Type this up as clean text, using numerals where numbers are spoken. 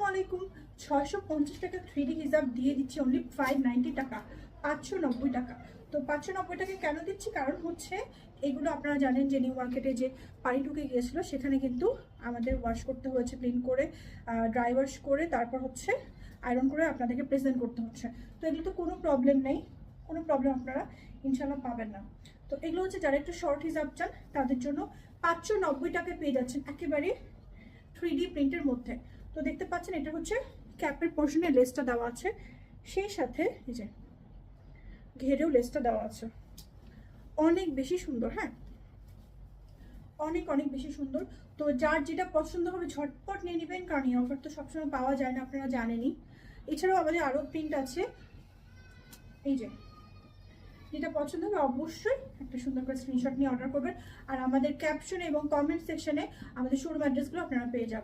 আলাইকুম। 650 টাকা 3D হিজাব দিয়ে দিচ্ছি অনলি 590 টাকা, 590 টাকা। তো 590 টাকা কেন দিচ্ছি, কারণ হচ্ছে এগুলো আপনারা জানেন যে নিউ মার্কেটে যে পানি ঢুকে গিয়েছিলো সেখানে কিন্তু আমাদের ওয়াশ করতে হয়েছে, ক্লিন করে ড্রাই ওয়াশ করে তারপর হচ্ছে আয়রন করে আপনাদেরকে প্রেজেন্ট করতে হচ্ছে। তো এগুলো তো কোনো প্রবলেম নেই, কোনো প্রবলেম আপনারা ইনশাল্লাহ পাবেন না। তো এগুলো হচ্ছে যারা একটু শর্ট হিজাব চান তাদের জন্য 590 টাকায় পেয়ে যাচ্ছেন একেবারে 3D প্রিন্টের মধ্যে। তো দেখতে পাচ্ছেন এটা হচ্ছে ক্যাপের পোর্শনে লেসটা দেওয়া আছে, সেই সাথে এই যে ঘেরেও লেসটা দেওয়া আছে। অনেক বেশি সুন্দর, হ্যাঁ অনেক অনেক বেশি সুন্দর। তো যার যেটা পছন্দ হবে ঝটপট নিয়ে নেবেন, কারণ এই অফার তো সবসময় পাওয়া যায় না, আপনারা জানেনই। এছাড়াও আমাদের আরও প্রিন্ট আছে, এই যে যেটা পছন্দ হবে অবশ্যই একটা সুন্দর করে স্ক্রিনশট নিয়ে অর্ডার করবেন। আর আমাদের ক্যাপশনে এবং কমেন্ট সেকশনে আমাদের শোরুম অ্যাড্রেসগুলো আপনারা পেয়ে যাবেন।